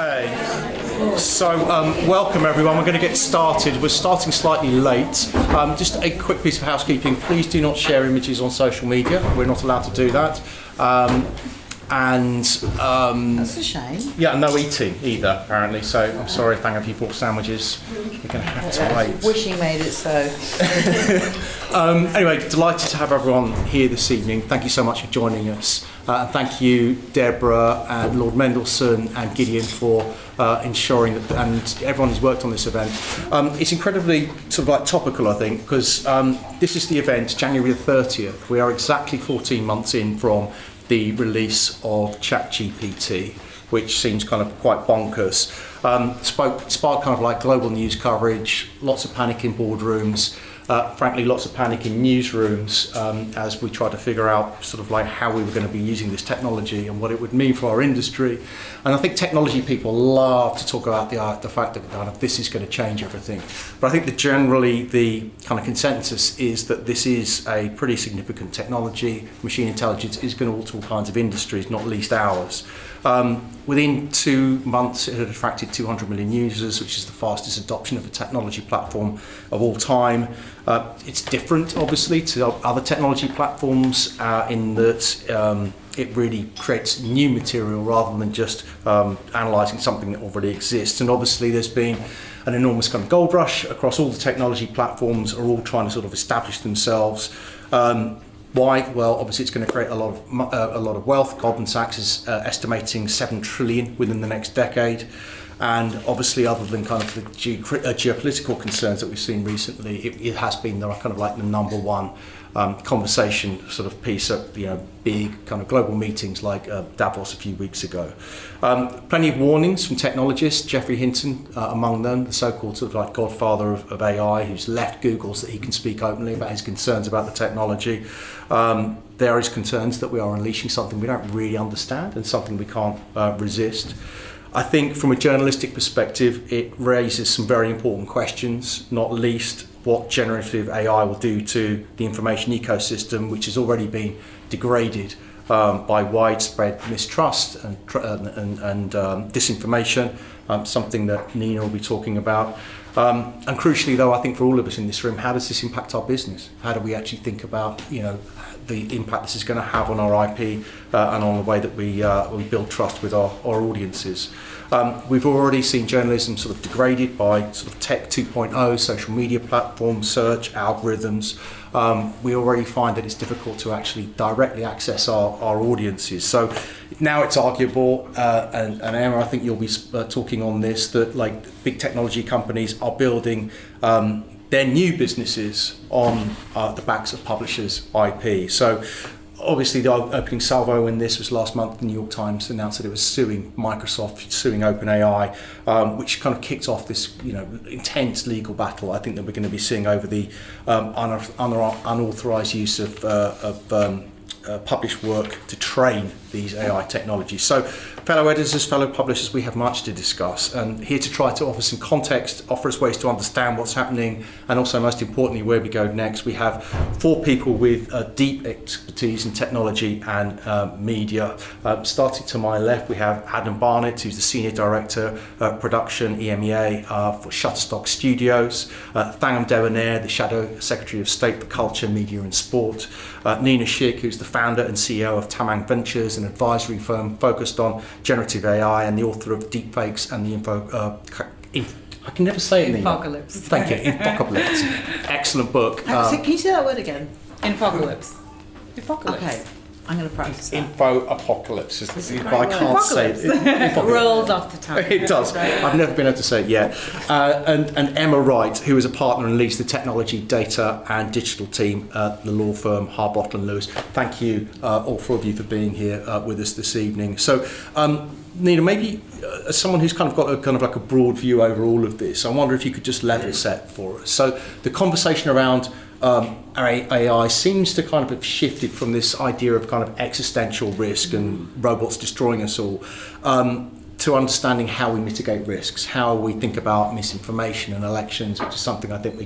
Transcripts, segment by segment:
Okay, so welcome everyone. We're going to get started. We're starting slightly late. Just a quick piece of housekeeping. Please do not share images on social media. We're not allowed to do that. That's a shame. Yeah, no eating either, apparently. So I'm sorry, Thangam, if you bought sandwiches. We're going to have to wait. Wishing made it so. Anyway, delighted to have everyone here this evening. Thank you so much for joining us. And thank you, Deborah and Lord Mendelsohn and Gideon for ensuring that, and everyone who's worked on this event. It's incredibly sort of like topical, I think, because this is the event, January the 30th. We are exactly 14 months in from the release of ChatGPT, which seems kind of quite bonkers. Sparked kind of like global news coverage, lots of panic in boardrooms, frankly lots of panic in newsrooms as we try to figure out sort of like how we were going to be using this technology and what it would mean for our industry. And I think technology people love to talk about the fact that kind of this is going to change everything. But I think that generally the kind of consensus is that this is a pretty significant technology. Machine intelligence is going to alter all kinds of industries, not least ours. Within 2 months, it had attracted 200 million users, which is the fastest adoption of a technology platform of all time. It's different, obviously, to other technology platforms in that it really creates new material rather than just analysing something that already exists. And obviously, there's been an enormous kind of gold rush across all the technology platforms, are all trying to sort of establish themselves. Why? Well, obviously it's going to create a lot of wealth. Goldman Sachs is estimating 7 trillion within the next decade. And obviously, other than kind of the geopolitical concerns that we've seen recently, it has been the kind of like the number one conversation sort of piece at big kind of global meetings like Davos a few weeks ago. Plenty of warnings from technologists, Geoffrey Hinton among them, the so-called sort of like godfather of AI, who's left Google so that he can speak openly about his concerns about the technology. There is concerns that we are unleashing something we don't really understand and something we can't resist. I think from a journalistic perspective, it raises some very important questions, not least what generative AI will do to the information ecosystem, which has already been degraded by widespread mistrust and disinformation, something that Nina will be talking about. And crucially, though, I think for all of us in this room, how does this impact our business? How do we actually think about, the impact this is going to have on our IP and on the way that we build trust with our audiences? We've already seen journalism sort of degraded by sort of tech 2.0, social media platforms, search, algorithms. We already find that it's difficult to actually directly access our audiences. So now it's arguable, and Emma, I think you'll be talking on this, that like big technology companies are building their new businesses on the backs of publishers' IP. So obviously the opening salvo in this was last month. The New York Times announced that it was suing Microsoft, suing OpenAI, which kind of kicked off this intense legal battle I think that we're going to be seeing over the unauthorized use of published work to train these AI technologies. So fellow editors, fellow publishers, we have much to discuss, and here to try to offer some context, offer us ways to understand what's happening, and also most importantly where we go next. We have 4 people with deep expertise in technology and media. Starting to my left, we have Adam Barnett, who's the Senior Director of Production, EMEA, for Shutterstock Studios. Thangam Debbonaire, the Shadow Secretary of State for Culture, Media and Sport. Nina Schick, who's the founder and CEO of Tamang Ventures, an advisory firm focused on generative AI, and the author of Deepfakes and the I can never say it. Infocalypse. Thank you. Infocalypse. Excellent book. Can you say that word again? Infocalypse. Infocalypse. Okay, I'm going to practice that. Info-apocalypse. But I can't say it. It rolls off the tongue. It does. I've never been able to say it yet. And Emma Wright, who is a partner and leads the technology, data and digital team at the law firm Harbottle Lewis. Thank you, all 4 of you, for being here with us this evening. So, Nina, maybe as someone who's kind of got a kind of like a broad view over all of this, I wonder if you could just level set for us. So the conversation around AI seems to kind of have shifted from this idea of kind of existential risk and robots destroying us all to understanding how we mitigate risks, how we think about misinformation and elections, which is something I think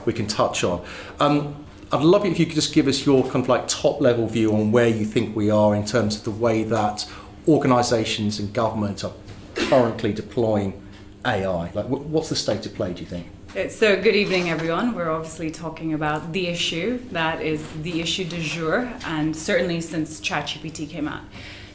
we can touch on. I'd love it if you could just give us your kind of like top level view on where you think we are in terms of the way that organisations and government are currently deploying AI? Like, what's the state of play, do you think? So good evening, everyone. We're obviously talking about the issue that is the issue du jour, and certainly since ChatGPT came out.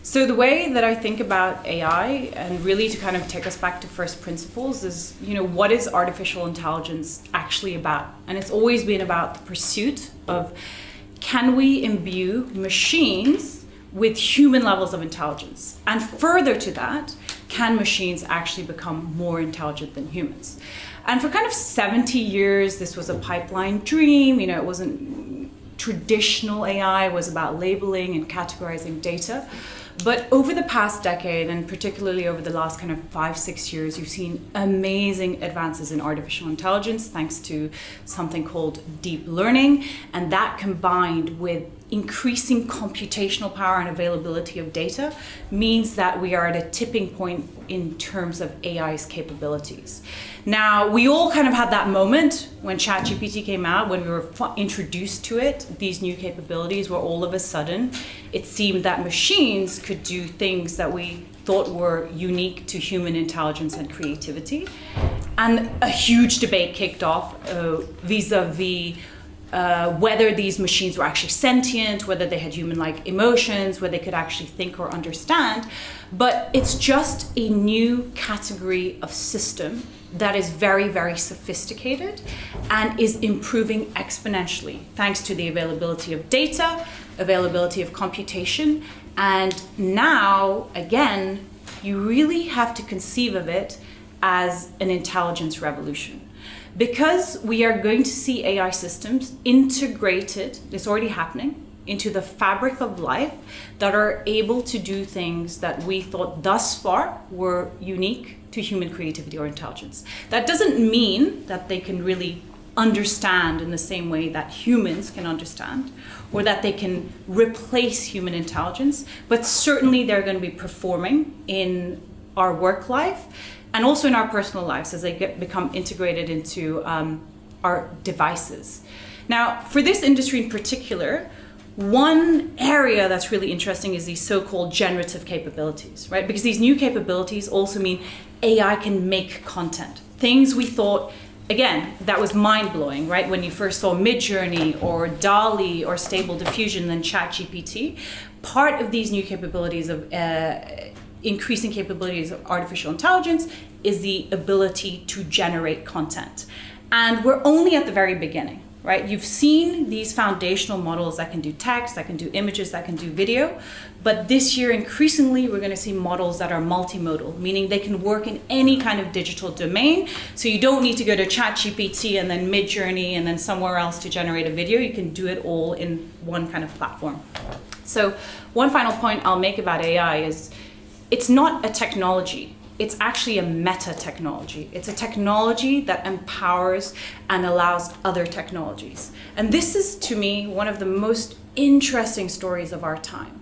So the way that I think about AI, and really to kind of take us back to first principles, is, what is artificial intelligence actually about? And it's always been about the pursuit of, can we imbue machines with human levels of intelligence? And further to that, can machines actually become more intelligent than humans? And for kind of 70 years, this was a pipeline dream. It wasn't traditional AI, it was about labeling and categorizing data. But over the past decade, and particularly over the last kind of 5-6 years, you've seen amazing advances in artificial intelligence thanks to something called deep learning. And that, combined with increasing computational power and availability of data, means that we are at a tipping point in terms of AI's capabilities. Now, we all kind of had that moment when ChatGPT came out, when we were introduced to it, these new capabilities, where all of a sudden it seemed that machines could do things that we thought were unique to human intelligence and creativity. And a huge debate kicked off vis-a-vis whether these machines were actually sentient, whether they had human-like emotions, whether they could actually think or understand. But it's just a new category of system that is very, very sophisticated and is improving exponentially thanks to the availability of data, availability of computation. And now, again, you really have to conceive of it as an intelligence revolution. Because we are going to see AI systems integrated, it's already happening, into the fabric of life, that are able to do things that we thought thus far were unique to human creativity or intelligence. That doesn't mean that they can really understand in the same way that humans can understand, or that they can replace human intelligence, but certainly they're going to be performing in our work life and also in our personal lives as they become integrated into our devices. Now, for this industry in particular, one area that's really interesting is these so-called generative capabilities, right? Because these new capabilities also mean AI can make content. Things we thought, again, that was mind-blowing, right? When you first saw Midjourney or DALL-E or Stable Diffusion, then ChatGPT, part of these new capabilities of increasing capabilities of artificial intelligence is the ability to generate content. And we're only at the very beginning, right? You've seen these foundational models that can do text, that can do images, that can do video. But this year, increasingly, we're going to see models that are multimodal, meaning they can work in any kind of digital domain. So you don't need to go to ChatGPT and then Midjourney and then somewhere else to generate a video. You can do it all in one kind of platform. So one final point I'll make about AI is it's not a technology. It's actually a meta technology. It's a technology that empowers and allows other technologies. And this is, to me, one of the most interesting stories of our time,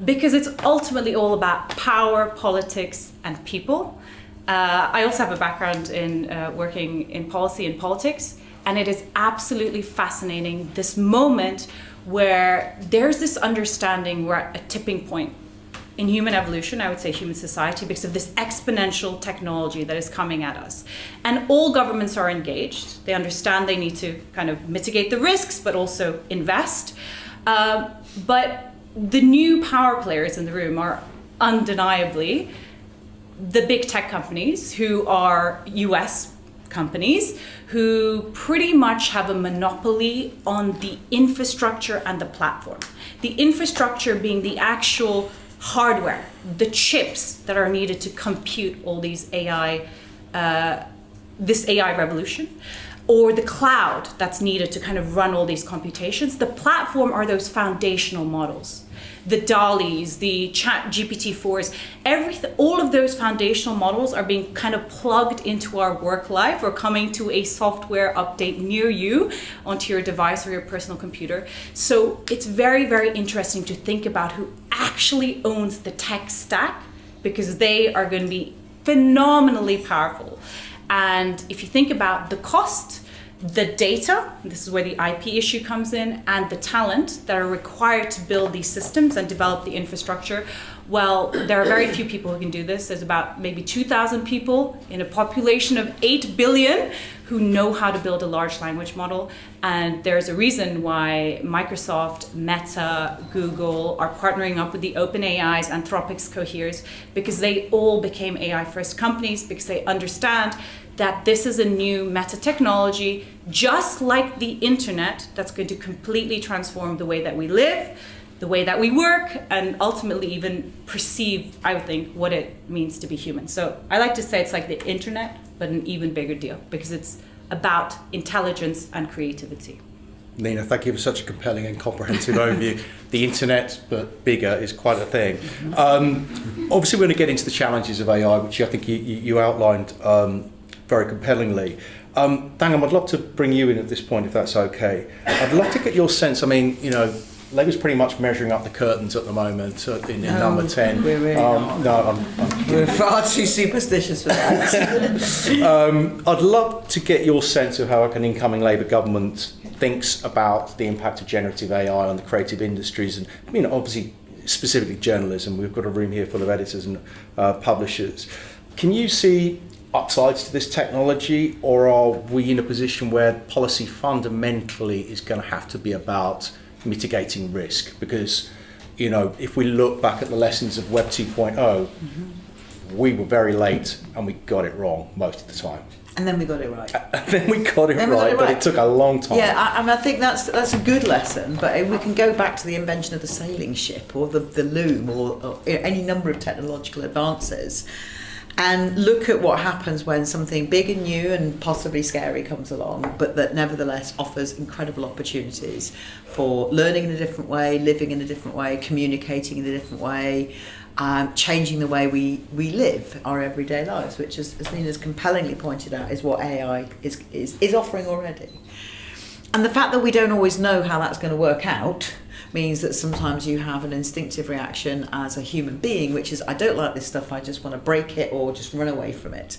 because it's ultimately all about power, politics, and people. I also have a background in working in policy and politics, and it is absolutely fascinating, this moment where there's this understanding we're at a tipping point in human evolution, I would say human society, because of this exponential technology that is coming at us. And all governments are engaged. They understand they need to kind of mitigate the risks, but also invest. But the new power players in the room are undeniably the big tech companies, who are US companies, who pretty much have a monopoly on the infrastructure and the platform. The infrastructure being the actual hardware, the chips that are needed to compute all these AI, this AI revolution, or the cloud that's needed to kind of run all these computations. The platform are those foundational models, the DALL-Es, the ChatGPT-4s, everything. All of those foundational models are being kind of plugged into our work life or coming to a software update near you onto your device or your personal computer. So it's very, very interesting to think about who actually owns the tech stack, because they are going to be phenomenally powerful. And if you think about the cost, the data, this is where the IP issue comes in, and the talent that are required to build these systems and develop the infrastructure, Well, there are very few people who can do this. There's about maybe 2,000 people in a population of 8 billion who know how to build a large language model. And there's a reason why Microsoft, Meta, Google are partnering up with the OpenAIs, Anthropic's, Cohere's, because they all became AI-first companies, because they understand that this is a new meta technology, just like the internet, that's going to completely transform the way that we live, the way that we work, and ultimately even perceive, I would think, what it means to be human. So I like to say it's like the internet, but an even bigger deal, because it's about intelligence and creativity. Nina, thank you for such a compelling and comprehensive overview. The internet, but bigger, is quite a thing. Obviously, we're going to get into the challenges of AI, which I think you outlined very compellingly. Thangam, I'd love to bring you in at this point, if that's okay. I'd love to get your sense. I mean, Labour's pretty much measuring up the curtains at the moment in number 10. We're really not. No, We're far too superstitious for that. I'd love to get your sense of how an incoming Labour government thinks about the impact of generative AI on the creative industries and, obviously, specifically journalism. We've got a room here full of editors and publishers. Can you see upsides to this technology, or are we in a position where policy fundamentally is going to have to be about mitigating risk? Because, if we look back at the lessons of Web 2.0, we were very late and we got it wrong most of the time. And then we got it right. But it took a long time. Yeah, I think that's a good lesson, but we can go back to the invention of the sailing ship or the loom or any number of technological advances and look at what happens when something big and new and possibly scary comes along, but that nevertheless offers incredible opportunities for learning in a different way, living in a different way, communicating in a different way, changing the way we live our everyday lives, which, as Nina's compellingly pointed out, is what AI is offering already. And the fact that we don't always know how that's going to work out means that sometimes you have an instinctive reaction as a human being, which is, I don't like this stuff, I just want to break it or just run away from it.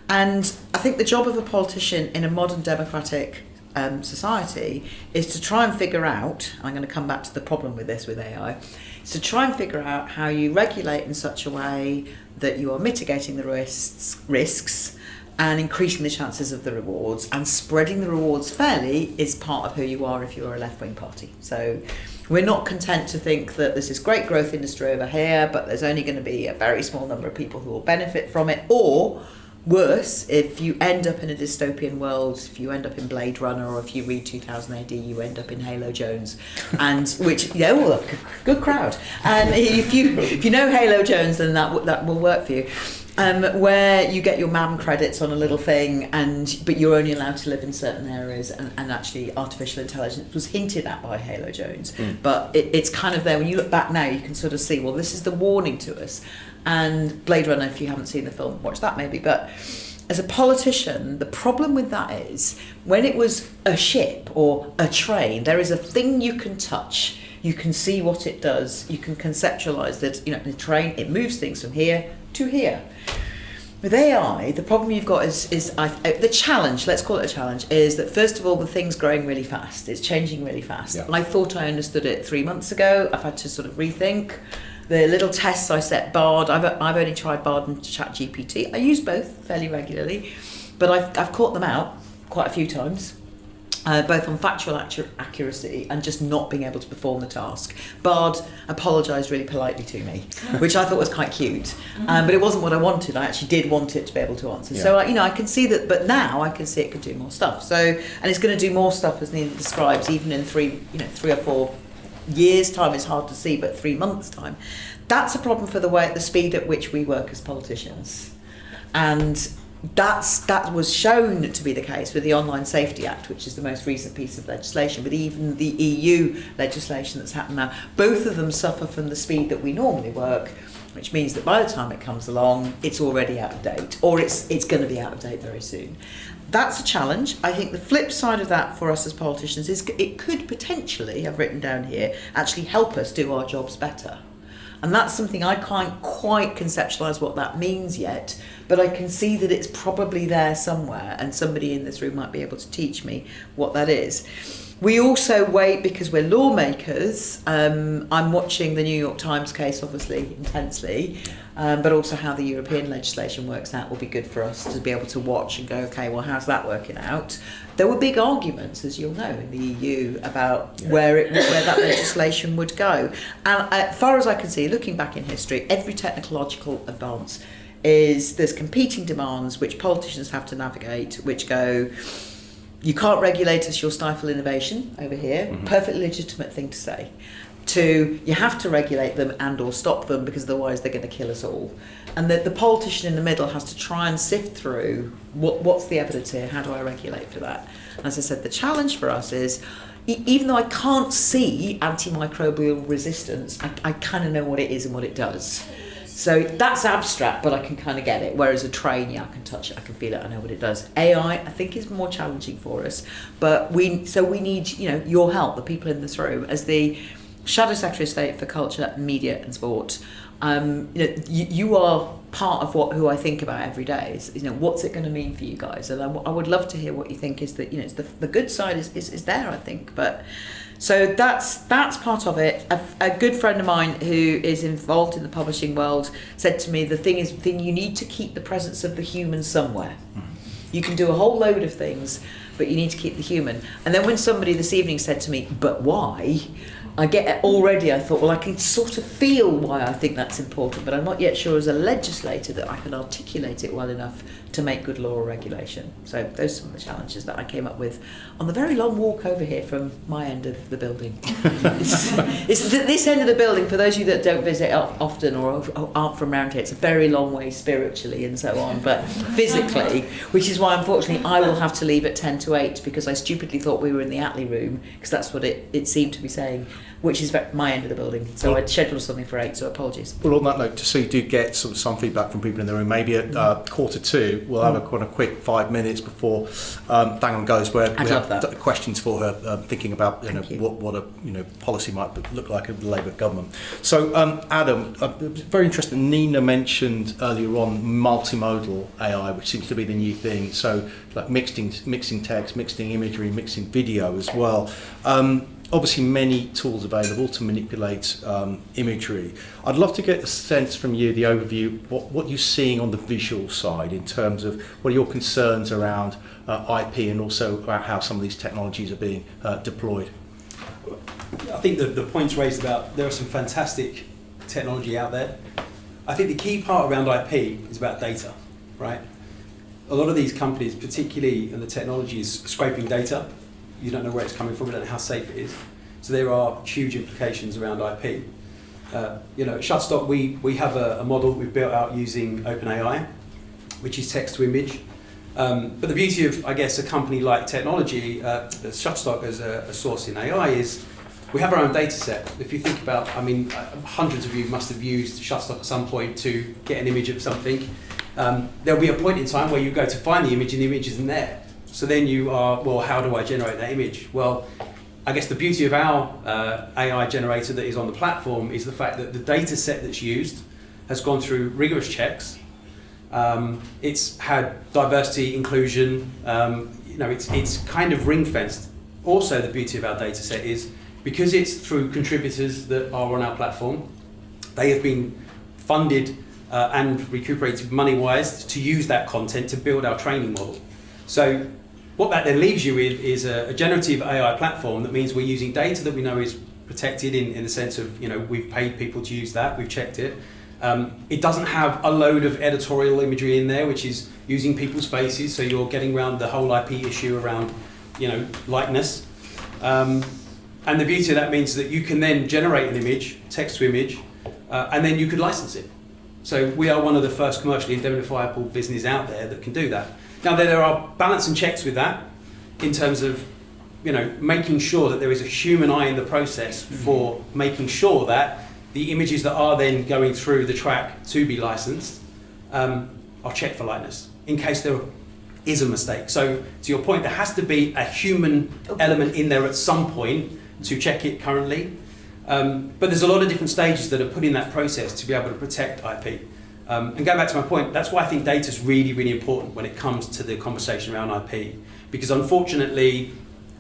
And I think the job of a politician in a modern democratic society is to try and figure out, and I'm going to come back to the problem with this with AI, is to try and figure out how you regulate in such a way that you are mitigating the risks and increasing the chances of the rewards, and spreading the rewards fairly is part of who you are if you're a left-wing party. So we're not content to think that there's this great growth industry over here, but there's only going to be a very small number of people who will benefit from it, or worse, if you end up in a dystopian world, if you end up in Blade Runner, or if you read 2000 AD, you end up in Halo Jones, and which, good crowd. And if you know Halo Jones, then that will work for you. Where you get your MAM credits on a little thing, but you're only allowed to live in certain areas, and actually artificial intelligence was hinted at by Halo Jones. But it's kind of there. When you look back now, you can sort of see, well, this is the warning to us. And Blade Runner, if you haven't seen the film, watch that maybe. But as a politician, the problem with that is when it was a ship or a train, there is a thing you can touch. You can see what it does. You can conceptualize that, in a train, it moves things from here to here. With AI, the problem you've got is the challenge, let's call it a challenge, is that first of all, the thing's growing really fast. It's changing really fast. Yeah. And I thought I understood it 3 months ago. I've had to sort of rethink. The little tests I set Bard, I've only tried Bard and ChatGPT. I use both fairly regularly, but I've caught them out quite a few times. Both on factual accuracy and just not being able to perform the task. Bard apologised really politely to me, which I thought was quite cute, but it wasn't what I wanted. I actually did want it to be able to answer. Yeah. So I can see that, but now I can see it could do more stuff. So, and it's going to do more stuff, as Nina describes, even in 3 or 4 years' time. It's hard to see, but 3 months' time. That's a problem for the speed at which we work as politicians, and that was shown to be the case with the Online Safety Act, which is the most recent piece of legislation, but even the EU legislation that's happened now, both of them suffer from the speed that we normally work, which means that by the time it comes along, it's already out of date, or it's going to be out of date very soon. That's a challenge. I think the flip side of that for us as politicians is it could potentially, I've written down here, actually help us do our jobs better. And that's something I can't quite conceptualise what that means yet, but I can see that it's probably there somewhere, and somebody in this room might be able to teach me what that is. We also wait because we're lawmakers. I'm watching the New York Times case, obviously, intensely, but also how the European legislation works out will be good for us to be able to watch and go, okay, well, how's that working out? There were big arguments, as you'll know, in the EU about where that legislation would go. And as far as I can see, looking back in history, every technological advance there's competing demands which politicians have to navigate, which go, you can't regulate us, you'll stifle innovation over here. Mm-hmm. Perfectly legitimate thing to say. To, you have to regulate them and or stop them because otherwise they're going to kill us all. And the politician in the middle has to try and sift through what's the evidence here, how do I regulate for that? And as I said, the challenge for us is, even though I can't see antimicrobial resistance, I kind of know what it is and what it does. So that's abstract, but I can kind of get it. Whereas a train, I can touch it, I can feel it, I know what it does. AI, I think, is more challenging for us. But we need, your help, the people in this room, as the Shadow Secretary of State for Culture, Media and Sport. You are part of who I think about every day. Is what's it going to mean for you guys? And I would love to hear what you think. Is that the good side is there, I think, but. So that's part of it. A good friend of mine who is involved in the publishing world said to me, the thing you need to keep the presence of the human somewhere. You can do a whole load of things, but you need to keep the human. And then when somebody this evening said to me, but why? I thought, well, I can sort of feel why I think that's important, but I'm not yet sure as a legislator that I can articulate it well enough to make good law or regulation. So those are some of the challenges that I came up with on the very long walk over here from my end of the building. it's this end of the building, for those of you that don't visit often or aren't from around here, it's a very long way spiritually and so on, but physically, which is why unfortunately I will have to leave at 10 to 8 because I stupidly thought we were in the Attlee room because that's what it seemed to be saying, which is my end of the building. So I'd scheduled something for 8, so apologies. Well, on that note, so you do get sort of some feedback from people in the room. Maybe at 1:45, we'll have a kind of quick 5 minutes before Thangam goes, where we have questions for her, thinking about what a policy might look like in the Labour government. So, Adam, very interesting. Nina mentioned earlier on multimodal AI, which seems to be the new thing. So, like mixing text, mixing imagery, mixing video as well. Obviously many tools available to manipulate imagery. I'd love to get a sense from you, the overview, what you're seeing on the visual side in terms of what are your concerns around IP and also about how some of these technologies are being deployed. I think the points raised about there are some fantastic technology out there. I think the key part around IP is about data, right? A lot of these companies, particularly in the technology, is scraping data. You don't know where it's coming from, you don't know how safe it is. So there are huge implications around IP. At Shutterstock, we have a model we've built out using OpenAI, which is text to image. But the beauty of, I guess, a company like technology, Shutterstock as a source in AI, is we have our own data set. If you think about, hundreds of you must have used Shutterstock at some point to get an image of something. There'll be a point in time where you go to find the image and the image isn't there. So then you are, well, how do I generate that image? Well, I guess the beauty of our AI generator that is on the platform is the fact that the data set that's used has gone through rigorous checks. It's had diversity, inclusion, it's kind of ring-fenced. Also, the beauty of our data set is because it's through contributors that are on our platform, they have been funded and recuperated money-wise to use that content to build our training model. So what that then leaves you with is a generative AI platform that means we're using data that we know is protected in the sense of, we've paid people to use that, we've checked it. It doesn't have a load of editorial imagery in there, which is using people's faces, so you're getting around the whole IP issue around, likeness. And the beauty of that means that you can then generate an image, text to image, and then you could license it. So we are one of the first commercially indemnifiable businesses out there that can do that. Now there are balance and checks with that in terms of, making sure that there is a human eye in the process for making sure that the images that are then going through the track to be licensed are checked for likeness in case there is a mistake. So to your point, there has to be a human element in there at some point to check it currently. But there's a lot of different stages that are put in that process to be able to protect IP. And going back to my point, that's why I think data is really, really important when it comes to the conversation around IP. Because unfortunately,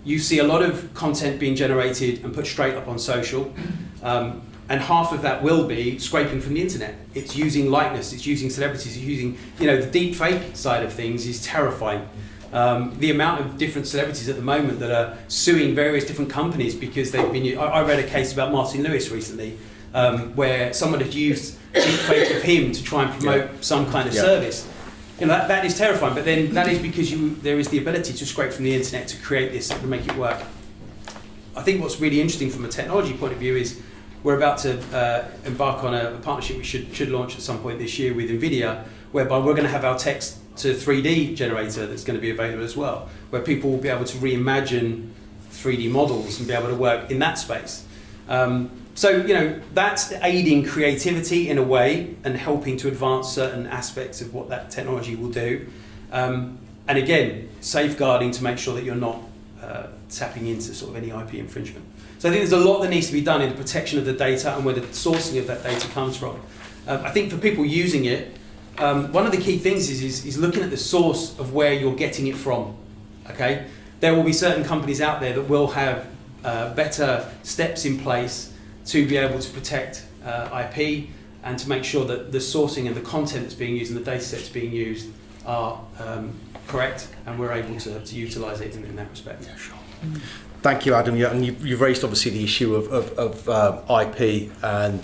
you see a lot of content being generated and put straight up on social, and half of that will be scraping from the internet. It's using likeness, it's using celebrities, it's using, the deep fake side of things is terrifying. The amount of different celebrities at the moment that are suing various different companies because they've been... I read a case about Martin Lewis recently, where someone had used deep fake of him to try and promote some kind of service. That is terrifying, but then that is because there is the ability to scrape from the internet to create this and make it work. I think what's really interesting from a technology point of view is we're about to embark on a partnership we should launch at some point this year with NVIDIA, whereby we're going to have our text to 3D generator that's going to be available as well, where people will be able to reimagine 3D models and be able to work in that space. So that's aiding creativity in a way and helping to advance certain aspects of what that technology will do. And again, safeguarding to make sure that you're not tapping into sort of any IP infringement. So I think there's a lot that needs to be done in the protection of the data and where the sourcing of that data comes from. I think for people using it, one of the key things is looking at the source of where you're getting it from. Okay, there will be certain companies out there that will have better steps in place to be able to protect IP and to make sure that the sourcing and the content that's being used and the data sets being used are correct, and we're able to utilise it in that respect. Yeah, sure. Thank you, Adam. Yeah, and you've raised obviously the issue of IP and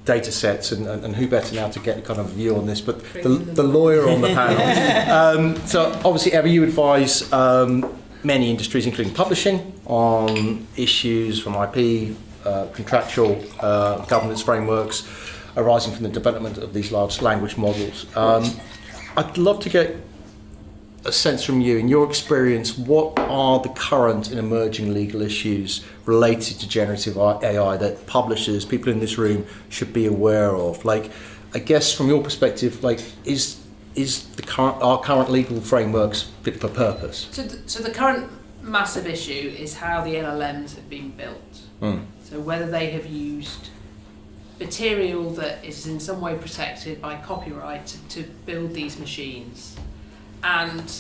data sets, and who better now to get a kind of view on this, but the lawyer on the panel. So obviously, Emma, you advise many industries, including publishing, on issues from IP, contractual governance frameworks arising from the development of these large language models. I'd love to get a sense from you, in your experience, what are the current and emerging legal issues related to generative AI that publishers, people in this room, should be aware of? Like, I guess from your perspective, like, is our current legal frameworks fit for purpose? So the current massive issue is how the LLMs have been built. So whether they have used material that is in some way protected by copyright to build these machines. And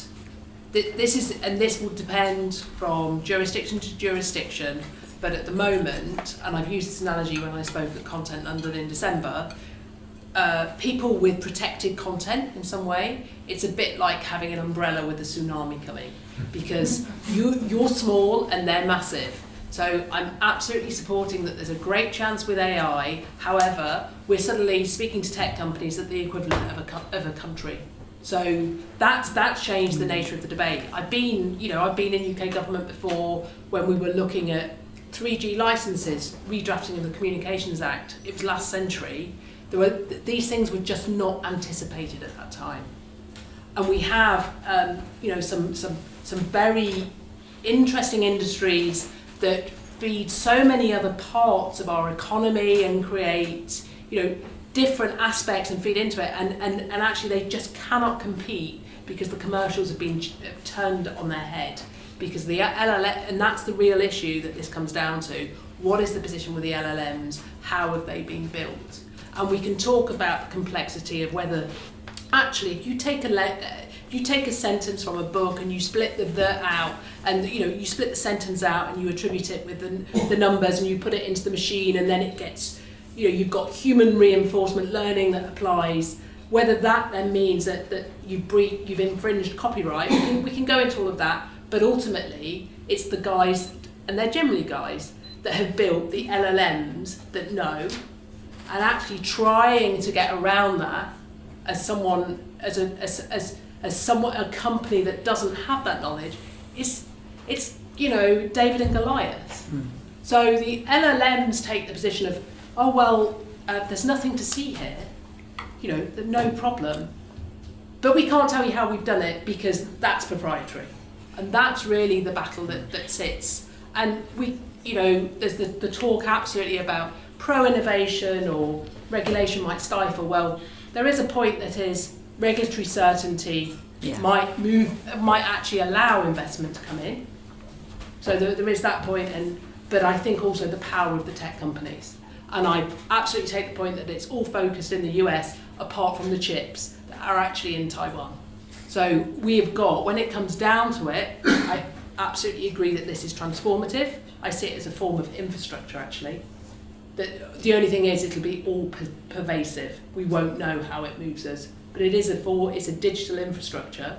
this will depend from jurisdiction to jurisdiction, but at the moment, and I've used this analogy when I spoke at Content London in December, people with protected content in some way, it's a bit like having an umbrella with a tsunami coming, because you're small and they're massive. So I'm absolutely supporting that there's a great chance with AI. However, we're suddenly speaking to tech companies at the equivalent of a country. So that's changed the nature of the debate. I've been in UK government before when we were looking at 3G licenses, redrafting of the Communications Act. It was last century. These things were just not anticipated at that time. And we have some very interesting industries that feed so many other parts of our economy and create, different aspects and feed into it, and actually they just cannot compete because the commercials have been turned on their head, because the LLM, and that's the real issue that this comes down to. What is the position with the LLMs? How have they been built? And we can talk about the complexity of whether actually if you take a sentence from a book and you split the out, and you split the sentence out and you attribute it with the numbers and you put it into the machine, and then it gets, you've got human reinforcement learning that applies. Whether that then means that you've infringed copyright, we can go into all of that, but ultimately it's the guys, and they're generally guys, that have built the LLMs that know, and actually trying to get around that as someone, as a company that doesn't have that knowledge, it's David and Goliath. So the LLMs take the position of, there's nothing to see here, no problem, but we can't tell you how we've done it because that's proprietary, and that's really the battle that sits. And there's the talk absolutely about pro-innovation or regulation might stifle. Well, there is a point that is regulatory certainty might actually allow investment to come in. So there is that point, but I think also the power of the tech companies. And I absolutely take the point that it's all focused in the US, apart from the chips that are actually in Taiwan. So we have got, when it comes down to it, absolutely agree that this is transformative. I see it as a form of infrastructure, actually. That the only thing is, it'll be all pervasive. We won't know how it moves us, but it's a digital infrastructure.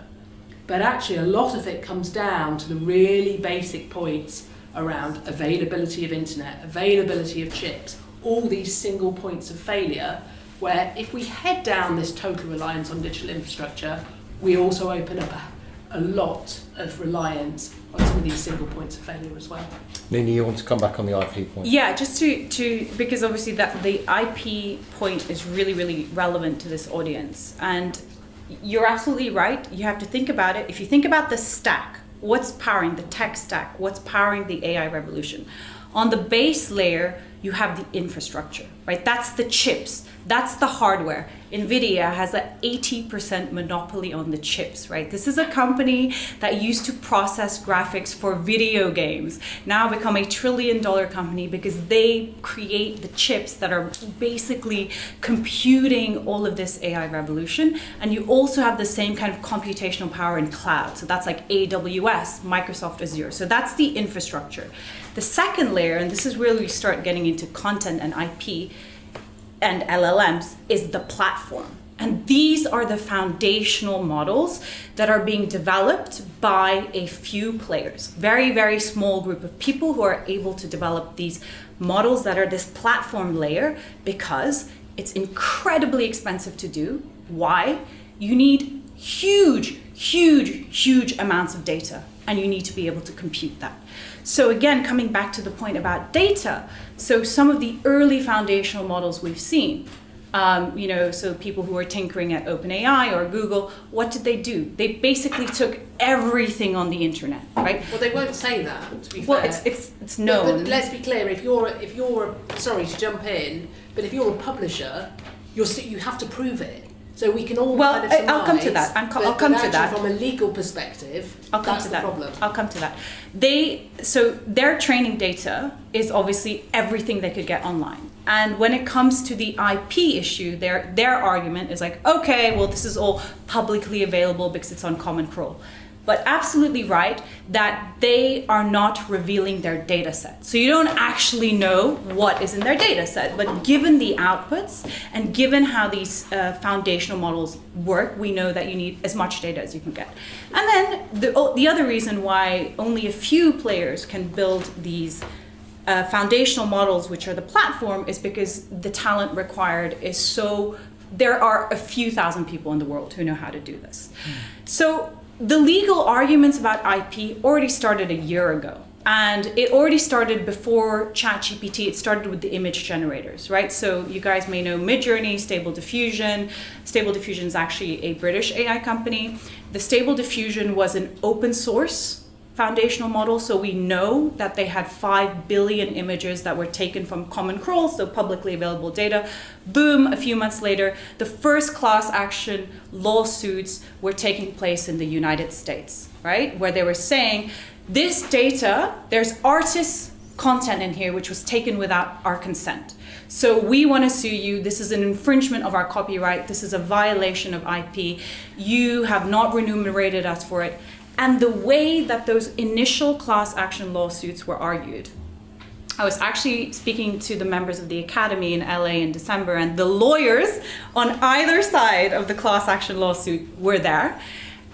But actually, a lot of it comes down to the really basic points around availability of internet, availability of chips, all these single points of failure, where if we head down this total reliance on digital infrastructure, we also open up a lot of reliance on some of these single points of failure as well. Nina, you want to come back on the IP point? Yeah, just to because obviously that the IP point is really, really relevant to this audience. And you're absolutely right. You have to think about it. If you think about the stack, what's powering the tech stack? What's powering the AI revolution? On the base layer, you have the infrastructure, right? That's the chips. That's the hardware. NVIDIA has an 80% monopoly on the chips, right? This is a company that used to process graphics for video games, now become $1 trillion company because they create the chips that are basically computing all of this AI revolution. And you also have the same kind of computational power in cloud. So that's like AWS, Microsoft Azure. So that's the infrastructure. The second layer, and this is where we start getting into content and IP, and LLMs, is the platform. And these are the foundational models that are being developed by a few players, very, very small group of people who are able to develop these models that are this platform layer, because it's incredibly expensive to do. Why? You need huge amounts of data, and you need to be able to compute that. So again, coming back to the point about data, so some of the early foundational models we've seen, so people who were tinkering at OpenAI or Google, what did they do? They basically took everything on the internet, right? Well, they won't say that, to be fair. Well, it's known. But let's be clear, if you're sorry to jump in, but if you're a publisher, you have to prove it. So we can all kind of surmise, I'll come to that. I'll come to that. From a legal perspective, that's the problem. I'll come to that. So their training data is obviously everything they could get online. And when it comes to the IP issue, their argument is like, okay, well, this is all publicly available because it's on Common Crawl. But absolutely right that they are not revealing their data set. So you don't actually know what is in their data set. But given the outputs and given how these foundational models work, we know that you need as much data as you can get. And then the other reason why only a few players can build these foundational models, which are the platform, is because the talent required is so, there are a few thousand people in the world who know how to do this. So the legal arguments about IP already started a year ago. And it already started before ChatGPT. It started with the image generators, right? So you guys may know Midjourney, Stable Diffusion. Stable Diffusion is actually a British AI company. The Stable Diffusion was an open source foundational model, so we know that they had 5 billion images that were taken from Common Crawl, so publicly available data. Boom, a few months later, the first class action lawsuits were taking place in the United States, right? Where they were saying, this data, there's artists' content in here which was taken without our consent. So we want to sue you. This is an infringement of our copyright. This is a violation of IP. You have not remunerated us for it. And the way that those initial class action lawsuits were argued, I was actually speaking to the members of the Academy in LA in December, and the lawyers on either side of the class action lawsuit were there.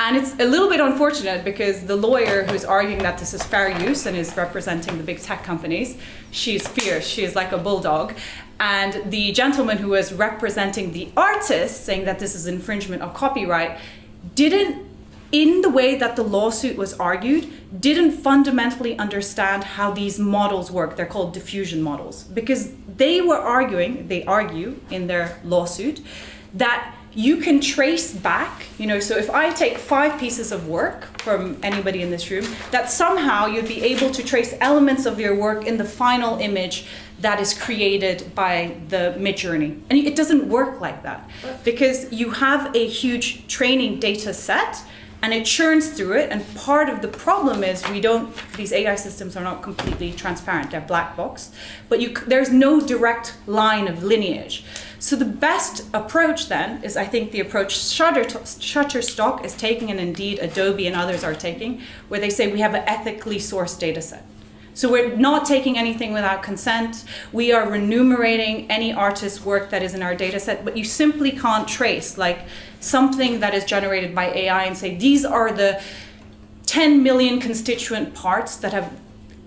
And it's a little bit unfortunate because the lawyer who's arguing that this is fair use and is representing the big tech companies, she's fierce, she is like a bulldog. And the gentleman who was representing the artist, saying that this is infringement of copyright, in the way that the lawsuit was argued, didn't fundamentally understand how these models work. They're called diffusion models. Because they argue in their lawsuit, that you can trace back, so if I take 5 pieces of work from anybody in this room, that somehow you'd be able to trace elements of your work in the final image that is created by the Midjourney. And it doesn't work like that, because you have a huge training data set, and it churns through it. And part of the problem is these AI systems are not completely transparent. They're black box, but there's no direct line of lineage. So the best approach then is, I think, the approach Shutterstock is taking, and indeed Adobe and others are taking, where they say we have an ethically sourced data set. So we're not taking anything without consent. We are remunerating any artist's work that is in our data set, but you simply can't trace like something that is generated by AI and say, these are the 10 million constituent parts that have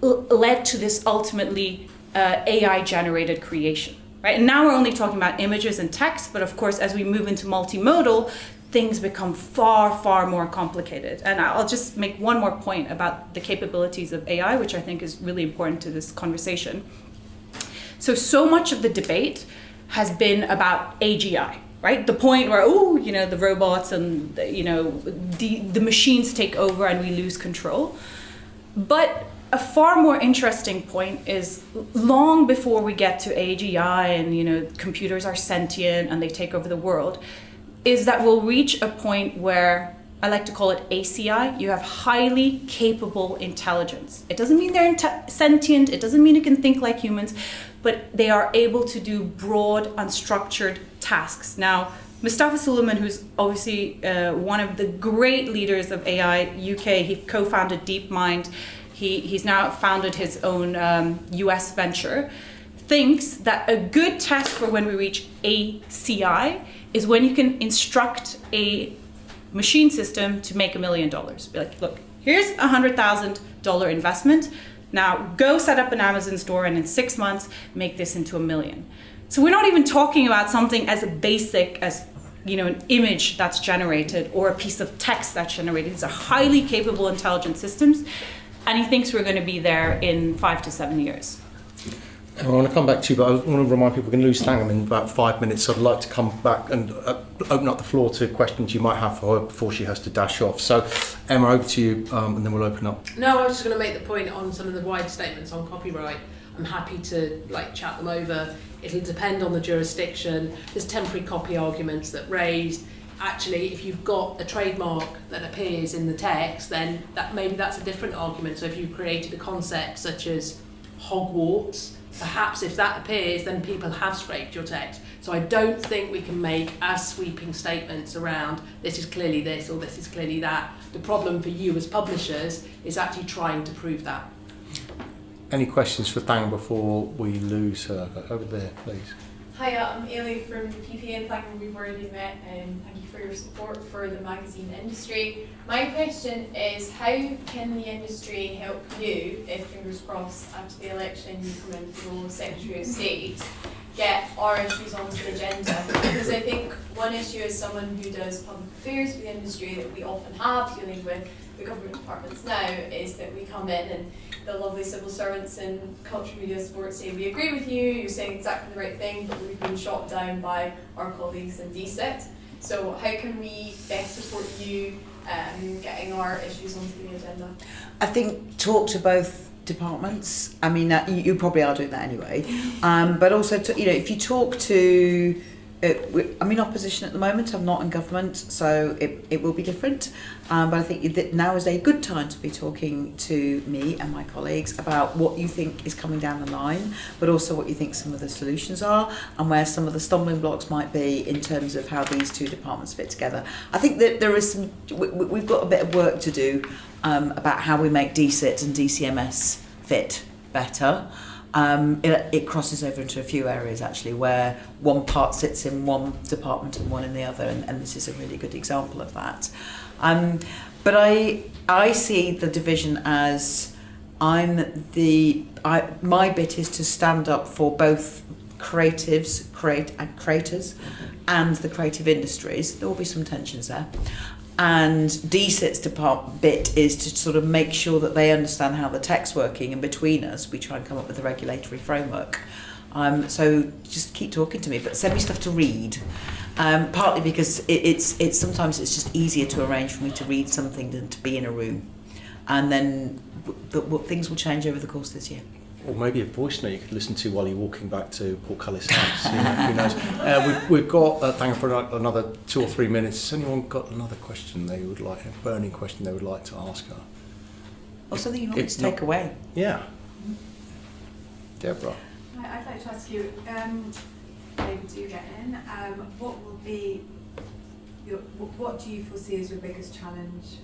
led to this ultimately AI-generated creation, right? And now we're only talking about images and text, but of course, as we move into multimodal, things become far, far more complicated. And I'll just make one more point about the capabilities of AI, which I think is really important to this conversation. So much of the debate has been about AGI, right? The point where, the robots and, the machines take over and we lose control. But a far more interesting point is long before we get to AGI and, computers are sentient and they take over the world, is that we'll reach a point where, I like to call it ACI, you have highly capable intelligence. It doesn't mean they're sentient, it doesn't mean it can think like humans, but they are able to do broad, unstructured tasks. Now, Mustafa Suleyman, who's obviously one of the great leaders of AI UK, he co-founded DeepMind, he's now founded his own US venture, thinks that a good test for when we reach ACI is when you can instruct a machine system to make $1 million. Be like, look, here's a $100,000 investment. Now go set up an Amazon store and in 6 months, make this into $1 million. So we're not even talking about something as basic as an image that's generated or a piece of text that's generated. These are highly capable, intelligent systems. And he thinks we're going to be there in 5 to 7 years. I want to come back to you, but I want to remind people we're going to lose Thangam in about 5 minutes. So I'd like to come back and open up the floor to questions you might have for her before she has to dash off. So Emma, over to you, and then we'll open up. No, I was just going to make the point on some of the wide statements on copyright. I'm happy to chat them over. It'll depend on the jurisdiction. There's temporary copy arguments that raised. Actually, if you've got a trademark that appears in the text, then that's a different argument. So if you've created a concept such as Hogwarts, perhaps if that appears, then people have scraped your text. So I don't think we can make as sweeping statements around this is clearly this or this is clearly that. The problem for you as publishers is actually trying to prove that. Any questions for Thangam before we lose her? Over there, please. Hi, I'm Ailey from PPA and Thangam. We've already met, and thank you for your support for the magazine industry. My question is, how can the industry help you, if fingers crossed after the election you come into the role of Secretary of State, get our issues onto the agenda? Because I think one issue as someone who does public affairs for the industry that we often have dealing with the government departments now is that we come in and the lovely civil servants in culture, media, sports say we agree with you, you're saying exactly the right thing, but we've been shot down by our colleagues in DSIT. So how can we best support you getting our issues onto the agenda? I think talk to both departments. I mean, you probably are doing that anyway. But also, if you talk to, I'm in opposition at the moment. I'm not in government, so it will be different. But I think that now is a good time to be talking to me and my colleagues about what you think is coming down the line, but also what you think some of the solutions are and where some of the stumbling blocks might be in terms of how these two departments fit together. I think that there is we've got a bit of work to do about how we make DSIT and DCMS fit better. It crosses over into a few areas actually where one part sits in one department and one in the other, and this is a really good example of that. But I see the division as my bit is to stand up for both creators and the creative industries. There will be some tensions there. And DSIT's bit is to sort of make sure that they understand how the tech's working, and between us we try and come up with a regulatory framework. So just keep talking to me, but send me stuff to read. Partly because it's sometimes it's just easier to arrange for me to read something than to be in a room, and then things will change over the course of this year. or maybe a voice note you could listen to while you're walking back to Portcullis House. Who knows? We've got thank you for another 2 or 3 minutes. Has anyone got another question they would like, a burning question they would like to ask her? Or something you want me to take away? Yeah. Deborah. I'd like to ask you, maybe do get in, what will be what do you foresee as your biggest challenge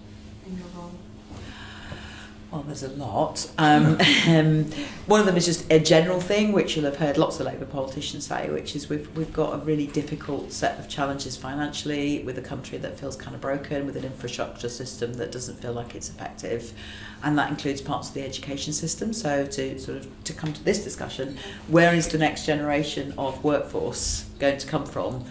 in your role? Well, there's a lot. One of them is just a general thing, which you'll have heard lots of Labour politicians say, which is we've got a really difficult set of challenges financially, with a country that feels kind of broken, with an infrastructure system that doesn't feel like it's effective, and that includes parts of the education system. So to come to this discussion, where is the next generation of workforce going to come from?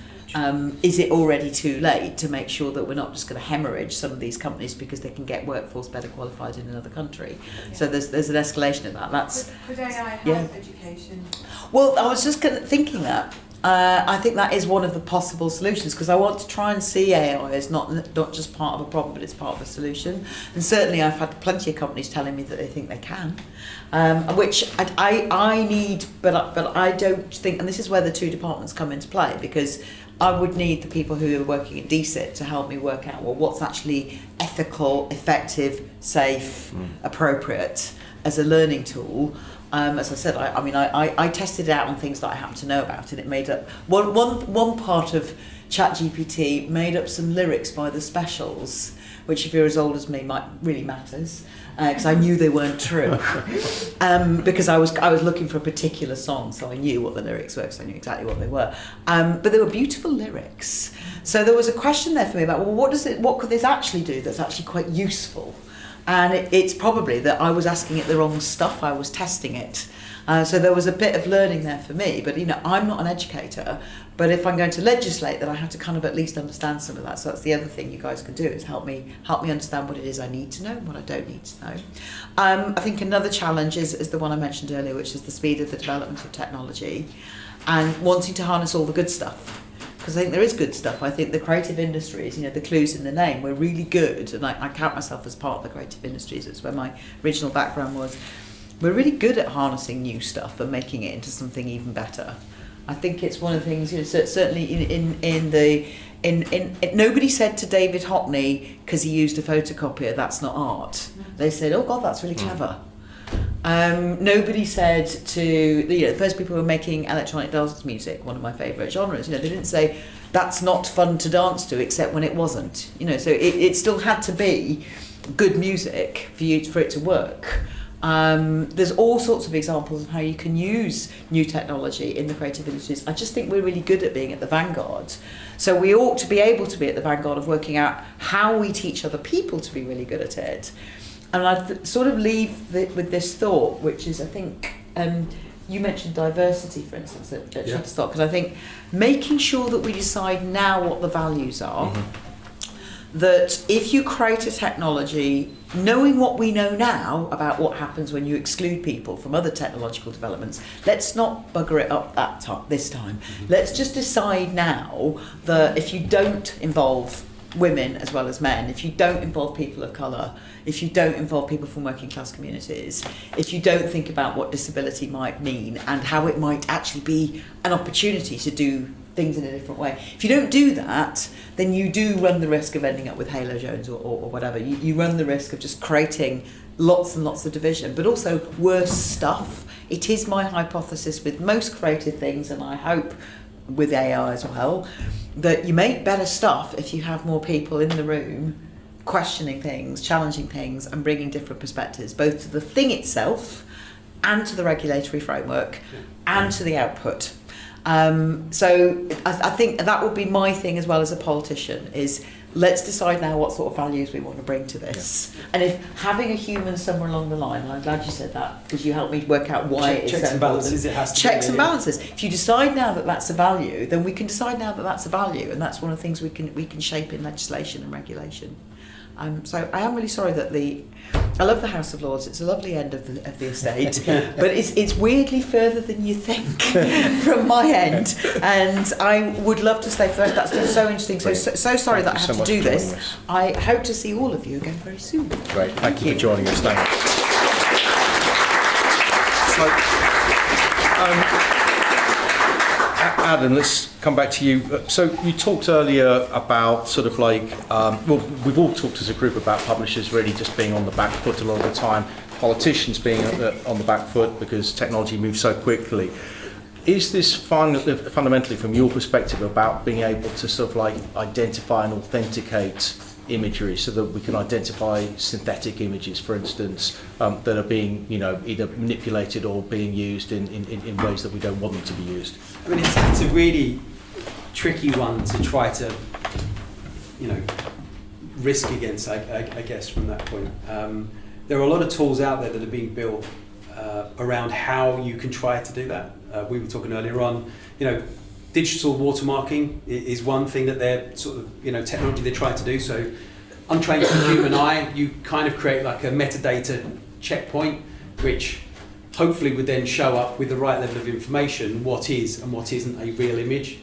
Is it already too late to make sure that we're not just going to hemorrhage some of these companies because they can get workforce better qualified in another country? Yeah. So there's an escalation of that. Could AI help education? Well, I was just thinking that. I think that is one of the possible solutions, because I want to try and see AI as not just part of a problem, but it's part of a solution. And certainly I've had plenty of companies telling me that they think they can, which I need, but I don't think, and this is where the two departments come into play, because I would need the people who are working at DSIT to help me work out, well, what's actually ethical, effective, safe, appropriate as a learning tool. As I said, I tested it out on things that I happen to know about, and it made up one part of ChatGPT made up some lyrics by the Specials, which if you're as old as me might really matters, because I knew they weren't true. Because I was looking for a particular song, so I knew what the lyrics were, so I knew exactly what they were. But they were beautiful lyrics. So there was a question there for me about, well, what could this actually do that's actually quite useful? And it's probably that I was asking it the wrong stuff, I was testing it. So there was a bit of learning there for me, but I'm not an educator, but if I'm going to legislate, then I have to kind of at least understand some of that. So that's the other thing you guys can do, is help me understand what it is I need to know and what I don't need to know. I think another challenge is the one I mentioned earlier, which is the speed of the development of technology and wanting to harness all the good stuff. Because I think there is good stuff. I think the creative industries, the clues in the name, we're really good, and I count myself as part of the creative industries. It's where my original background was. We're really good at harnessing new stuff and making it into something even better. I think it's one of the things, certainly nobody said to David Hockney, because he used a photocopier, that's not art. They said, oh God, that's really clever. Nobody said to the first people who were making electronic dance music, one of my favourite genres, they didn't say that's not fun to dance to, except when it wasn't. So it still had to be good music for it to work. There's all sorts of examples of how you can use new technology in the creative industries. I just think we're really good at being at the vanguard. So we ought to be able to be at the vanguard of working out how we teach other people to be really good at it. And I'd sort of leave with this thought, which is, I think, you mentioned diversity, for instance, at Shutterstock, because I think making sure that we decide now what the values are, that if you create a technology, knowing what we know now about what happens when you exclude people from other technological developments, let's not bugger it up this time. Let's just decide now that if you don't involve women as well as men, if you don't involve people of colour, if you don't involve people from working class communities, if you don't think about what disability might mean and how it might actually be an opportunity to do things in a different way, if you don't do that, then you do run the risk of ending up with Halo Jones or whatever. You run the risk of just creating lots and lots of division, but also worse stuff. It is my hypothesis with most creative things, and I hope with AI as well, that you make better stuff if you have more people in the room questioning things, challenging things, and bringing different perspectives, both to the thing itself and to the regulatory framework and to the output. So I think that would be my thing as well as a politician, is let's decide now what sort of values we want to bring to this. Yeah. And if having a human somewhere along the line, and I'm glad you said that, because you helped me work out why it is checks so and balances, it has to checks and balances. If you decide now that that's a value, then we can decide now that that's a value, and that's one of the things we can shape in legislation and regulation. So I am really sorry that I love the House of Lords. It's a lovely end of the estate, but it's weirdly further than you think from my end. And I would love to stay for the rest. That's been so interesting. So sorry that I have to do this. I hope to see all of you again very soon. Great. Thank you for joining us. Thank you. So, Adam, let's come back to you. So you talked earlier about sort of like, well, we've all talked as a group about publishers really just being on the back foot a lot of the time, politicians being on the back foot because technology moves so quickly. Is this fundamentally, from your perspective, about being able to sort of like identify and authenticate imagery so that we can identify synthetic images, for instance, that are being, you know, either manipulated or being used in ways that we don't want them to be used? I mean, it's a really tricky one to try to, you know, risk against, I guess, from that point. There are a lot of tools out there that are being built around how you can try to do that. We were talking earlier on, you know, digital watermarking is one thing that they're sort of, you know, technology they're trying to do. So untrained to the human eye, you kind of create like a metadata checkpoint, which hopefully would then show up with the right level of information, what is and what isn't a real image.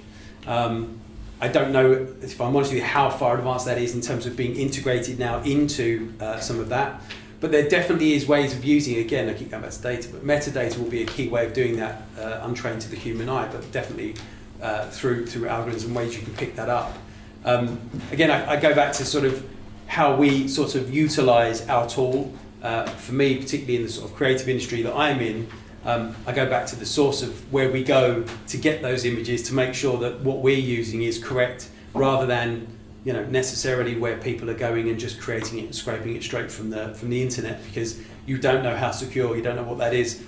I don't know, if I'm honest with you, how far advanced that is in terms of being integrated now into some of that. But there definitely is ways of using, again, I keep going back to data, but metadata will be a key way of doing that, untrained to the human eye, but definitely through algorithms and ways you can pick that up. Again, I go back to sort of how we sort of utilize our tool. For me, particularly in the sort of creative industry that I'm in, I go back to the source of where we go to get those images to make sure that what we're using is correct, rather than, you know, necessarily where people are going and just creating it and scraping it straight from the internet, because you don't know how secure, you don't know what that is.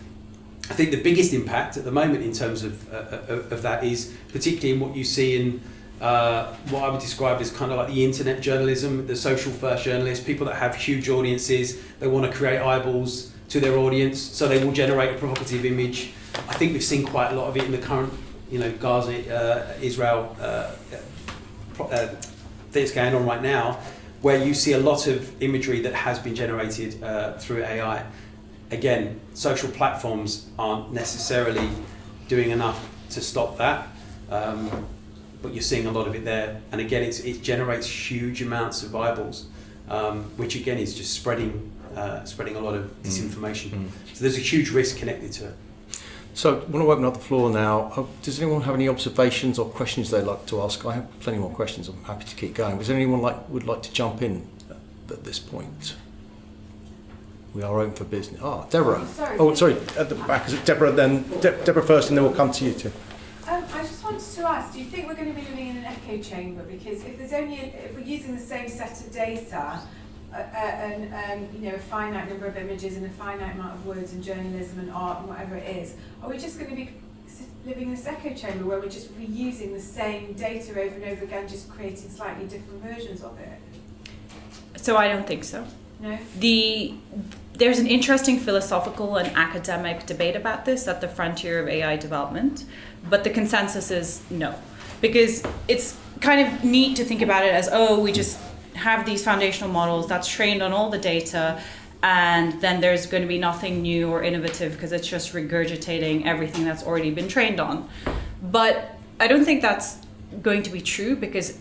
I think the biggest impact at the moment in terms of that is particularly in what you see in what I would describe as kind of like the internet journalism, the social first journalists, people that have huge audiences, they want to create eyeballs to their audience, so they will generate a provocative image. I think we've seen quite a lot of it in the current, you know, Gaza, Israel things going on right now, where you see a lot of imagery that has been generated through AI. Again, social platforms aren't necessarily doing enough to stop that, but you're seeing a lot of it there. And again, it generates huge amounts of eyeballs, which again is just spreading a lot of disinformation. So there's a huge risk connected to it. So I want to open up the floor now. Does anyone have any observations or questions they'd like to ask? I have plenty more questions. I'm happy to keep going. Does anyone would like to jump in at this point? We are open for business. Deborah. Sorry. At the back. Is it Deborah? Then Deborah first, and then we'll come to you too. I just wanted to ask: do you think we're going to be living in an echo chamber? Because if we're using the same set of data, and you know, a finite number of images and a finite amount of words in journalism and art and whatever it is, are we just going to be living in this echo chamber where we're just reusing the same data over and over again, just creating slightly different versions of it? So I don't think so. No? There's an interesting philosophical and academic debate about this at the frontier of AI development, but the consensus is no. Because it's kind of neat to think about it as, we just have these foundational models that's trained on all the data, and then there's going to be nothing new or innovative because it's just regurgitating everything that's already been trained on. But I don't think that's going to be true, because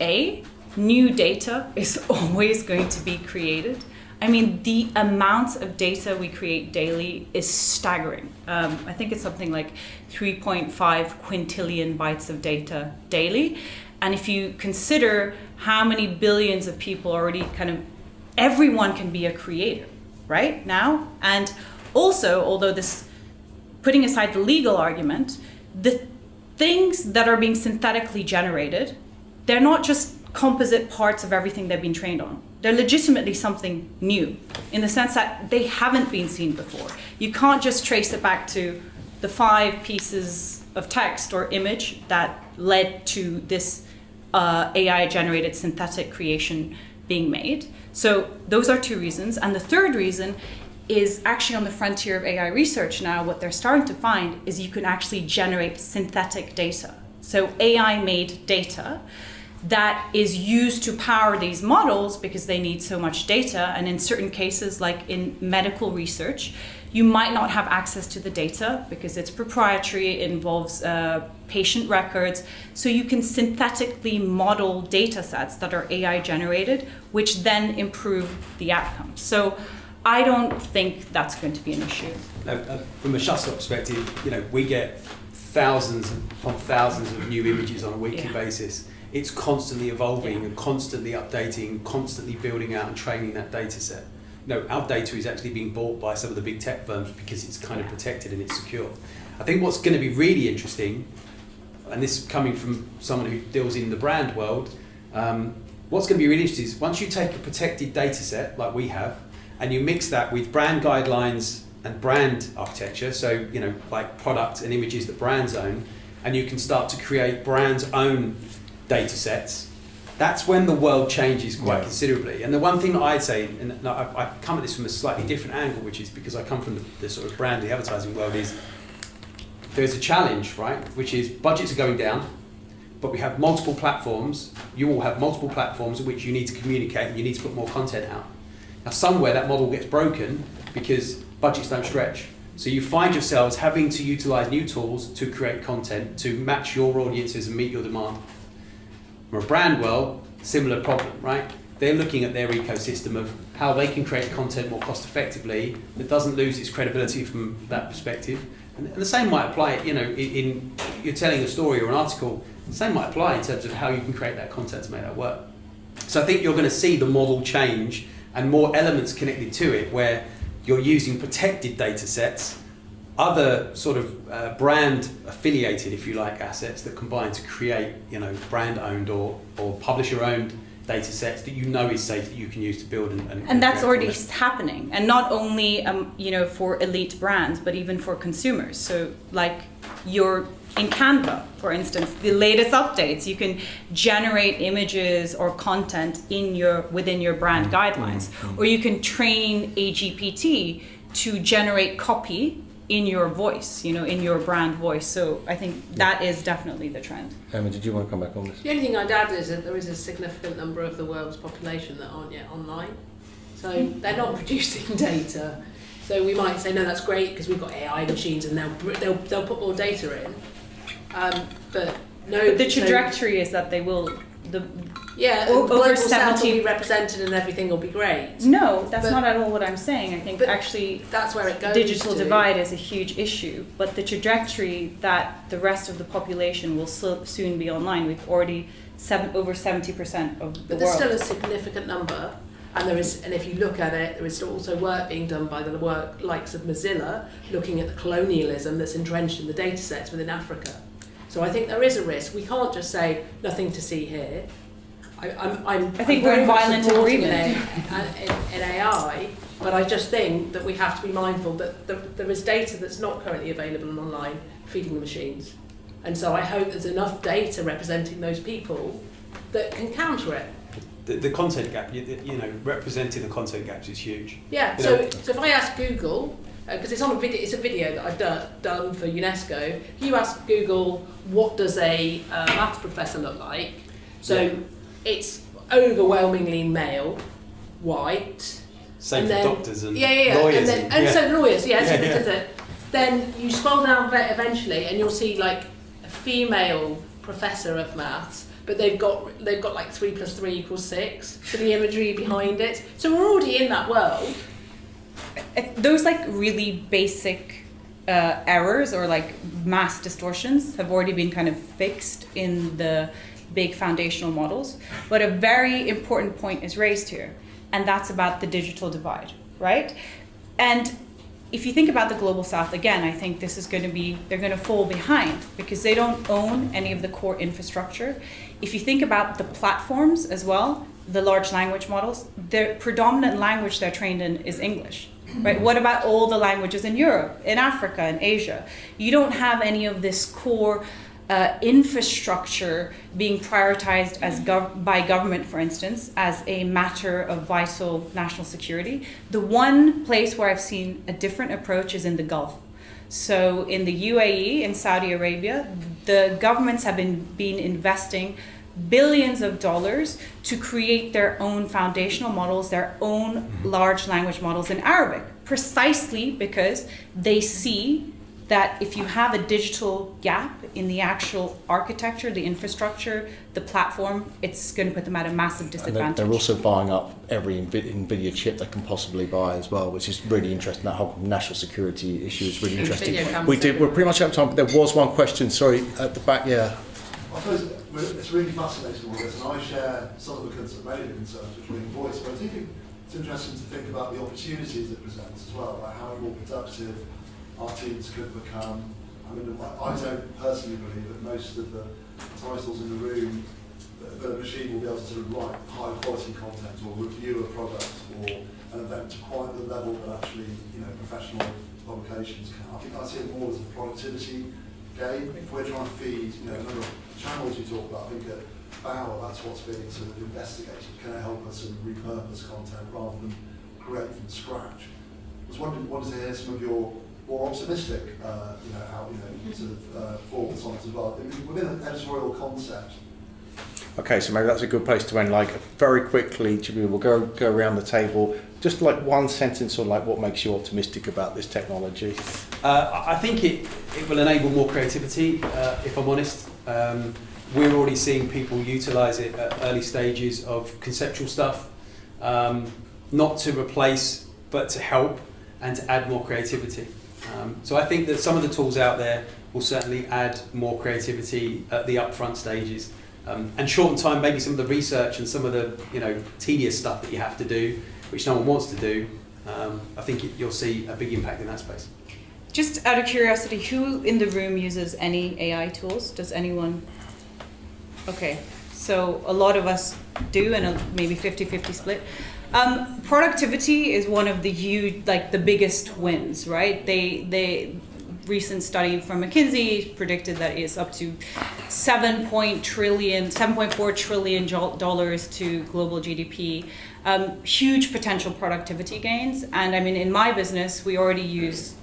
new data is always going to be created. I mean, the amounts of data we create daily is staggering. I think it's something like 3.5 quintillion bytes of data daily. And if you consider how many billions of people already everyone can be a creator, right, now? And also, although putting aside the legal argument, the things that are being synthetically generated, they're not just composite parts of everything they've been trained on. They're legitimately something new, in the sense that they haven't been seen before. You can't just trace it back to the 5 pieces of text or image that led to this AI-generated synthetic creation being made. So those are 2 reasons. And the third reason is actually on the frontier of AI research now, what they're starting to find is you can actually generate synthetic data. So AI-made data that is used to power these models because they need so much data. And in certain cases, like in medical research, you might not have access to the data because it's proprietary, it involves patient records. So you can synthetically model data sets that are AI generated, which then improve the outcomes. So I don't think that's going to be an issue. No, from a Shutterstock perspective, we get thousands upon thousands of new images on a weekly basis. It's constantly evolving and constantly updating, constantly building out and training that data set. Our data is actually being bought by some of the big tech firms because it's kind of protected and it's secure. I think what's going to be really interesting, and this coming from someone who deals in the brand world, what's going to be really interesting is once you take a protected data set like we have and you mix that with brand guidelines and brand architecture, so like product and images that brands own, and you can start to create brands' own data sets, that's when the world changes quite considerably. And the one thing that I'd say, and I come at this from a slightly different angle, which is because I come from the sort of brand, the advertising world, is there's a challenge, right? Which is budgets are going down, but we have multiple platforms. You all have multiple platforms in which you need to communicate and you need to put more content out. Now somewhere that model gets broken because budgets don't stretch. So you find yourselves having to utilize new tools to create content to match your audiences and meet your demand. From a brand world, similar problem, right? They're looking at their ecosystem of how they can create content more cost effectively that doesn't lose its credibility from that perspective. And the same might apply, in you're telling a story or an article, the same might apply in terms of how you can create that content to make that work. So I think you're going to see the model change and more elements connected to it where you're using protected data sets, other sort of brand affiliated, if you like, assets that combine to create, brand owned or publisher owned data sets that is safe that you can use to build and that's already happening, and not only for elite brands but even for consumers. So like in Canva, for instance, the latest updates, you can generate images or content within your brand guidelines, or you can train a GPT to generate copy in your voice, in your brand voice. So I think that is definitely the trend. Emma, did you want to come back on this? The only thing I'd add is that there is a significant number of the world's population that aren't yet online. So they're not producing data. So we might say, no, that's great because we've got AI machines and they'll put more data in. But the trajectory is that they will. Over over 70 will be represented and everything will be great. No, that's not at all what I'm saying. I think actually that's where it goes. Digital divide is a huge issue, but the trajectory that the rest of the population will soon be online. We've already over 70% of the But there's still a significant number, and if you look at it, there is also work being done by the work likes of Mozilla, looking at the colonialism that's entrenched in the data sets within Africa. So I think there is a risk. We can't just say nothing to see here. I think we're in violent agreement in AI, but I just think that we have to be mindful that there is data that's not currently available and online feeding the machines. And so I hope there's enough data representing those people that can counter it. The content gap, representing the content gaps is huge. Yeah, so if I ask Google, because it's a video that I've done for UNESCO, you ask Google, what does a maths professor look like? So it's overwhelmingly male, white. Same for doctors and lawyers. So lawyers, Then you scroll down eventually and you'll see like a female professor of maths, but they've got like 3 + 3 = 6 for the imagery behind it. So we're already in that world. Those like really basic errors or like mass distortions have already been kind of fixed in the big foundational models. But a very important point is raised here, and that's about the digital divide, right? And if you think about the global south, again, I think this is they're going to fall behind because they don't own any of the core infrastructure. If you think about the platforms as well, the large language models, the predominant language they're trained in is English, right? What about all the languages in Europe, in Africa, in Asia? You don't have any of this core infrastructure being prioritized by government, for instance, as a matter of vital national security. The one place where I've seen a different approach is in the Gulf. So in the UAE, in Saudi Arabia, the governments have been investing billions of dollars to create their own foundational models, their own large language models in Arabic, precisely because they see that if you have a digital gap in the actual architecture, the infrastructure, the platform, it's going to put them at a massive disadvantage. And they're also buying up every NVIDIA chip they can possibly buy as well, which is really interesting. That whole national security issue is really interesting. We're pretty much out of time, but there was one question, sorry, at the back, yeah. I suppose it's really fascinating all this, and I share some of the concerns, many of the concerns which we voiced, but I do think it's interesting to think about the opportunities it presents as well, like how more productive our teams could become. I mean, I don't personally believe that most of the titles in the room, that a machine will be able to sort of write high quality content or review a product or an event to quite the level that actually, you know, professional publications can. I think I see it more as a productivity game. If we're trying to feed, you know, a number of channels you talk about, I think at Bauer, that's what's being sort of investigated. Can it help us sort of repurpose content rather than create from scratch? I was wanted to hear some of your more optimistic, sort of thoughts on it as well. I mean, within an editorial concept. Okay, so maybe that's a good place to end. Like very quickly, we'll go around the table. Just like one sentence on like what makes you optimistic about this technology. I think it will enable more creativity. If I'm honest, we're already seeing people utilise it at early stages of conceptual stuff, not to replace, but to help and to add more creativity. So I think that some of the tools out there will certainly add more creativity at the upfront stages, and shorten time, maybe some of the research and some of the tedious stuff that you have to do, which no one wants to do. I think you'll see a big impact in that space. Just out of curiosity, who in the room uses any AI tools? Does anyone? Okay, so a lot of us do, and maybe 50-50 split. Productivity is one of the huge, like the biggest wins, right? They recent study from McKinsey predicted that it's up to $7.4 trillion to global GDP. Huge potential productivity gains. And I mean, in my business, we already use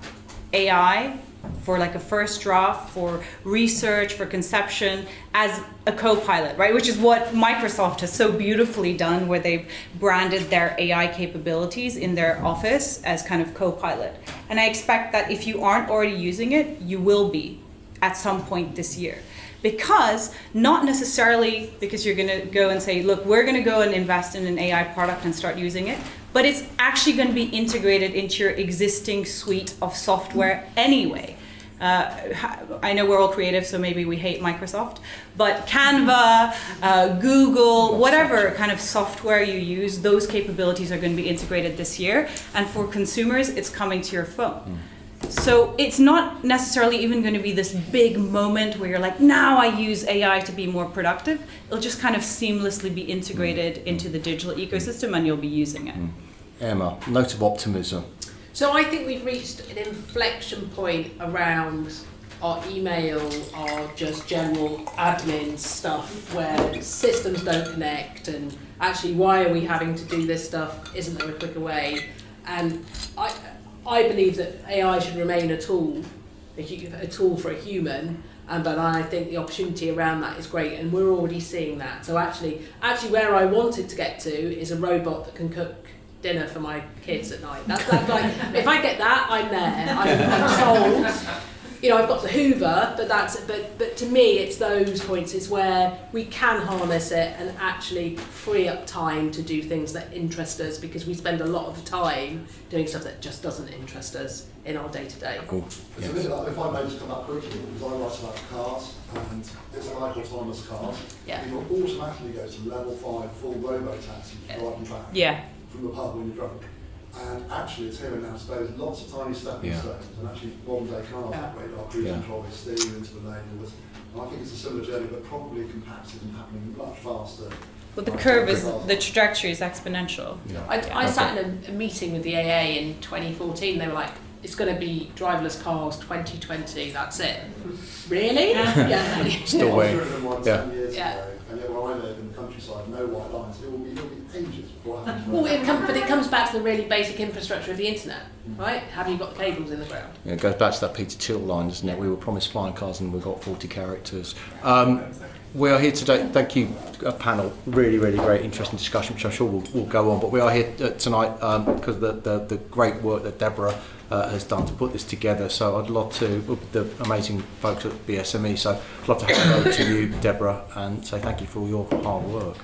AI for like a first draft, for research, for conception, as a co-pilot, right? Which is what Microsoft has so beautifully done, where they've branded their AI capabilities in their office as kind of co-pilot. And I expect that if you aren't already using it, you will be at some point this year. Because, not necessarily because you're gonna go and say, look, we're gonna go and invest in an AI product and start using it, but it's actually going to be integrated into your existing suite of software anyway. I know we're all creative, so maybe we hate Microsoft, but Canva, Google, whatever kind of software you use, those capabilities are going to be integrated this year. And for consumers, it's coming to your phone. So it's not necessarily even going to be this big moment where you're like, now I use AI to be more productive. It'll just kind of seamlessly be integrated into the digital ecosystem, and you'll be using it. Emma, note of optimism. So I think we've reached an inflection point around our email, our just general admin stuff where systems don't connect, and actually why are we having to do this stuff? Isn't there a quicker way? And I believe that AI should remain a tool for a human, but I think the opportunity around that is great, and we're already seeing that. So actually where I wanted to get to is a robot that can cook dinner for my kids at night. That's like, if I get that, I'm there. I'm sold. I've got the Hoover, but to me, it's those points. It's where we can harness it and actually free up time to do things that interest us, because we spend a lot of the time doing stuff that just doesn't interest us in our day-to-day. Cool. It's a bit like, if I may just come back quickly, because I write about cars, and it's like autonomous cars. Yeah. You will automatically go to level 5 full robo-taxi driving back from the pub when you're drunk. And actually, it's here and now. So there's lots of tiny stepping stones, and actually modern day cars have radar, cruise control, they steer you into the lane. And I think it's a similar journey, but probably compacted and happening much faster. Well, the trajectory is exponential. Yeah. I sat in a meeting with the AA in 2014. They were like, it's going to be driverless cars 2020. That's it. Really? Yeah. Still waiting. And yet where I live in the countryside, no white lines. It will be ages before it happens. Well, it comes back to the really basic infrastructure of the internet, right? Have you got the cables in the ground? Yeah, it goes back to that Peter Thiel line, doesn't it? We were promised flying cars and we got 40 characters. We are here today. Thank you, panel. Really, really great, interesting discussion, which I'm sure will go on. But we are here tonight because of the great work that Deborah has done to put this together. So I'd love to, with the amazing folks at BSME, so I'd love to hand over to you, Deborah, and say thank you for all your hard work.